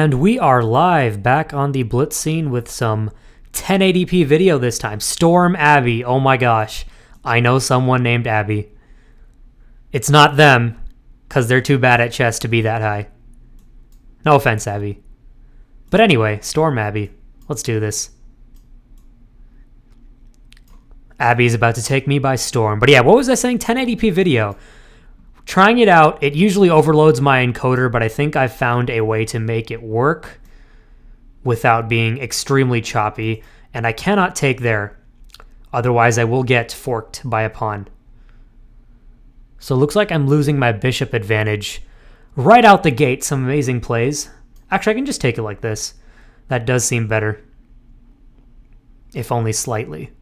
And we are live back on the Blitz scene with some 1080p video this time. Storm Abbey. Oh my gosh. I know someone named Abby. It's not them, because they're too bad at chess to be that high. No offense, Abby. But anyway, Storm Abbey. Let's do this. Abby's about to take me by storm. But yeah, what was I saying? 1080p video. Trying it out, it usually overloads my encoder, but I think I've found a way to make it work without being extremely choppy, and I cannot take there. Otherwise, I will get forked by a pawn. So it looks like I'm losing my bishop advantage right out the gate. Some amazing plays. Actually, I can just take it like this. That does seem better, if only slightly.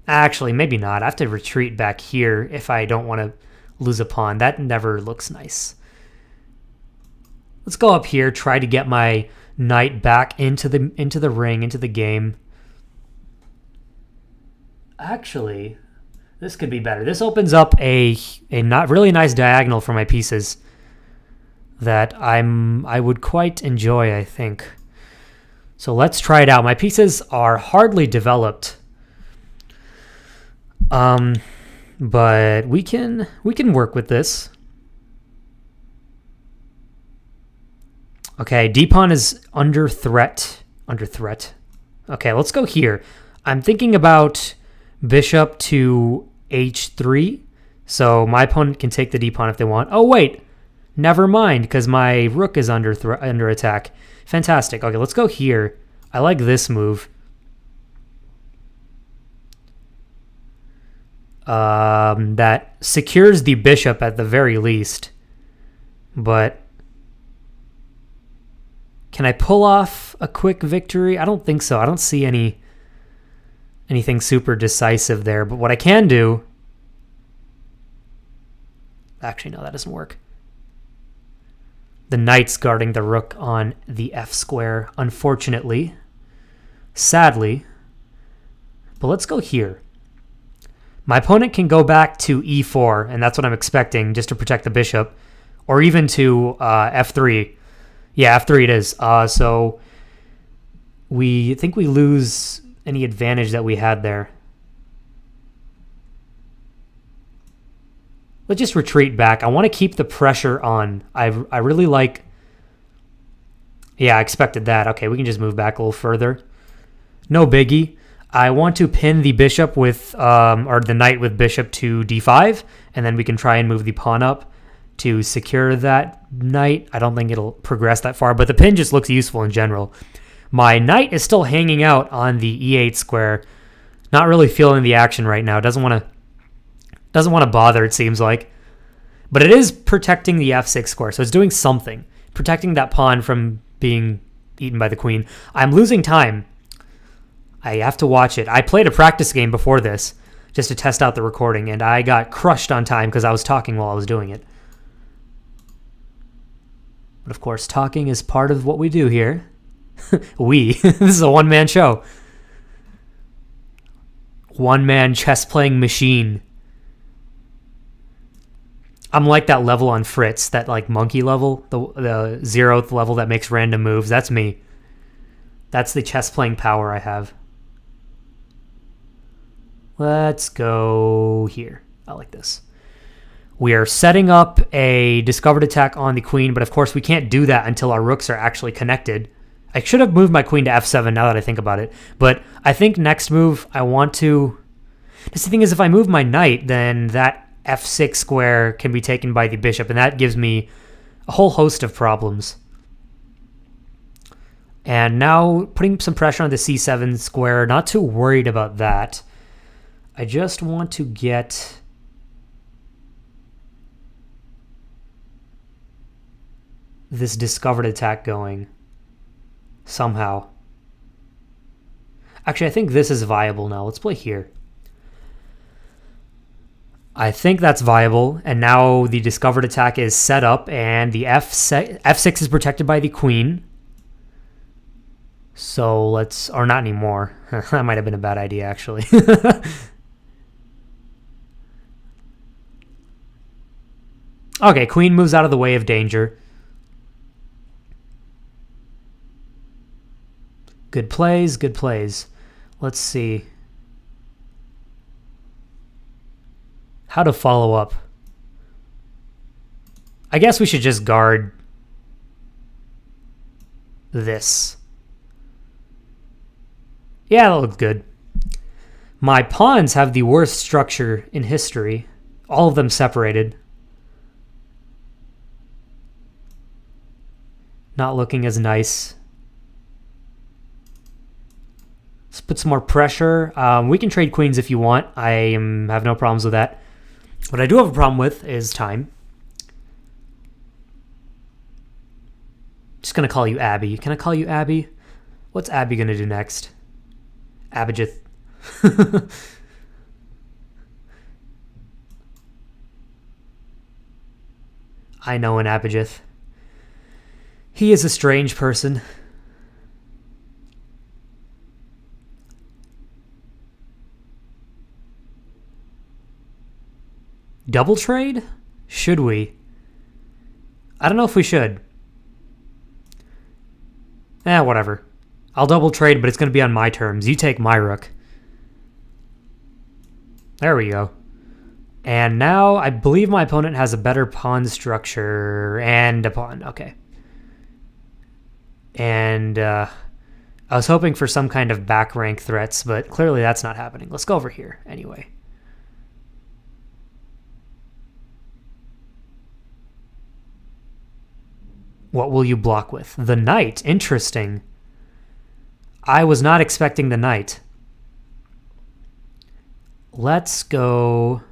Actually, maybe not. I have to retreat back here if I don't want to lose a pawn. That never looks nice. Let's go up here, try to get my knight back into the ring, into the game. Actually, this could be better. This opens up a not really nice diagonal for my pieces that I would quite enjoy, I think. So let's try it out. My pieces are hardly developed. But we can work with this. Okay, d-pawn is under threat. Okay, let's go here. I'm thinking about bishop to h3, so my opponent can take the d-pawn if they want. Oh wait, never mind, because my rook is under attack. Fantastic. Okay, let's go here. I like this move. That secures the bishop at the very least. But can I pull off a quick victory? I don't think so. I don't see anything super decisive there. But what I can do... Actually, no, that doesn't work. The knight's guarding the rook on the f square, unfortunately. Sadly. But let's go here. My opponent can go back to e4, and that's what I'm expecting, just to protect the bishop, or even to f3. Yeah, f3 it is. So we think we lose any advantage that we had there. Let's just retreat back. I want to keep the pressure on. I really like... Yeah, I expected that. Okay, we can just move back a little further. No biggie. I want to pin the bishop with, or the knight with bishop to d5, and then we can try and move the pawn up to secure that knight. I don't think it'll progress that far, but the pin just looks useful in general. My knight is still hanging out on the e8 square, not really feeling the action right now. Doesn't want to bother, it seems like, but it is protecting the f6 square, so it's doing something, protecting that pawn from being eaten by the queen. I'm losing time. I have to watch it. I played a practice game before this just to test out the recording, and I got crushed on time because I was talking while I was doing it. But of course, talking is part of what we do here. This is a one-man show. One-man chess-playing machine. I'm like that level on Fritz, that like monkey level, the 0th level that makes random moves. That's me. That's the chess-playing power I have. Let's go here. I like this. We are setting up a discovered attack on the queen, but of course we can't do that until our rooks are actually connected. I should have moved my queen to f7 now that I think about it, but I think next move I want to... The thing is, if I move my knight, then that f6 square can be taken by the bishop, and that gives me a whole host of problems. And now putting some pressure on the c7 square, not too worried about that. I just want to get this discovered attack going somehow. Actually, I think this is viable now. Let's play here. I think that's viable, and now the discovered attack is set up, and the f6 is protected by the queen. So let's... Or not anymore. That might have been a bad idea, actually. Okay, queen moves out of the way of danger. Good plays, good plays. Let's see. How to follow up. I guess we should just guard this. Yeah, that looks good. My pawns have the worst structure in history. All of them separated. Not looking as nice. Let's put some more pressure. We can trade queens if you want. I have no problems with that. What I do have a problem with is time. Just gonna call you Abby. Can I call you Abby? What's Abby gonna do next? Abijith. I know an Abijith. He is a strange person. Double trade? Should we? I don't know if we should. Whatever. I'll double trade, but it's going to be on my terms. You take my rook. There we go. And now I believe my opponent has a better pawn structure and a pawn. Okay. And I was hoping for some kind of back rank threats, but clearly that's not happening. Let's go over here anyway. What will you block with? The knight. Interesting. I was not expecting the knight. Let's go...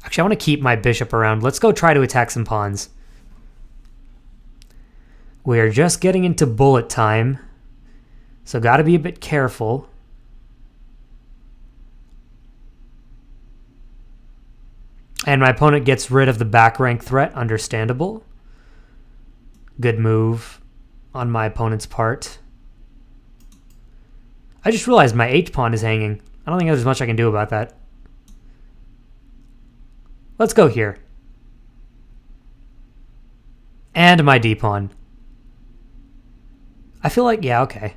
Actually, I want to keep my bishop around. Let's go try to attack some pawns. We're just getting into bullet time, so got to be a bit careful. And my opponent gets rid of the back rank threat. Understandable. Good move on my opponent's part. I just realized my H pawn is hanging. I don't think there's much I can do about that. Let's go here. And my D pawn. I feel like, yeah, okay.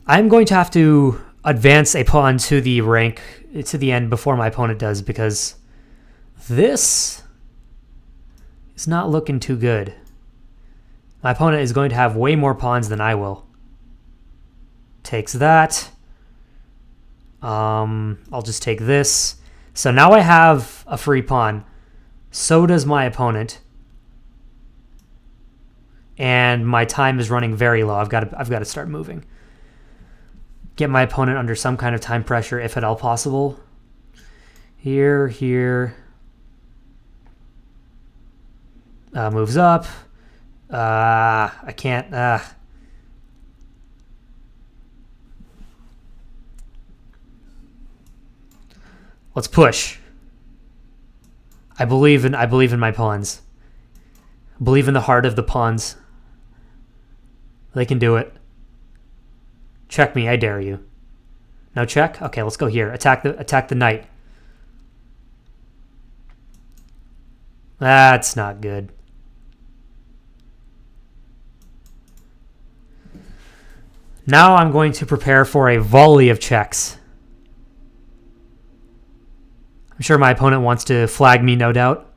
I'm going to have to advance a pawn to the rank, to the end before my opponent does, because this is not looking too good. My opponent is going to have way more pawns than I will. Takes that. I'll just take this. So now I have a free pawn. So does my opponent. And my time is running very low. I've got to start moving. Get my opponent under some kind of time pressure, if at all possible. Here. Moves up. I can't. Let's push. I believe in my pawns. I believe in the heart of the pawns. They can do it. Check me, I dare you. No check? Okay, let's go here. Attack the knight. That's not good. Now I'm going to prepare for a volley of checks. I'm sure my opponent wants to flag me, no doubt.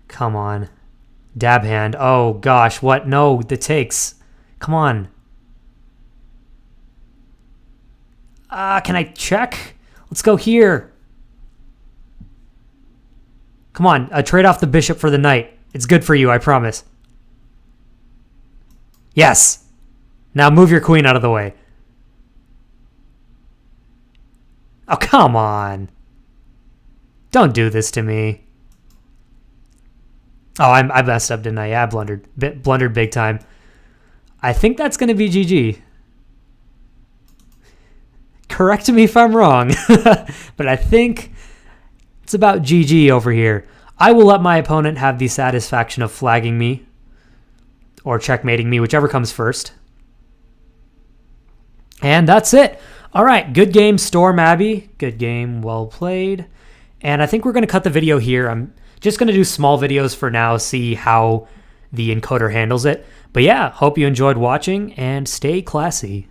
Come on. Dab hand. Oh, gosh. What? No, the takes. Come on. Can I check? Let's go here. Come on. Trade off the bishop for the knight. It's good for you, I promise. Yes. Now move your queen out of the way. Oh, come on. Don't do this to me. Oh, I messed up, didn't I? Yeah, I blundered big time. I think that's going to be GG. Correct me if I'm wrong. But I think it's about GG over here. I will let my opponent have the satisfaction of flagging me or checkmating me, whichever comes first. And that's it. All right, good game, Storm Abbey. Good game, well played. And I think we're going to cut the video here. I'm just going to do small videos for now, see how the encoder handles it. But yeah, hope you enjoyed watching and stay classy.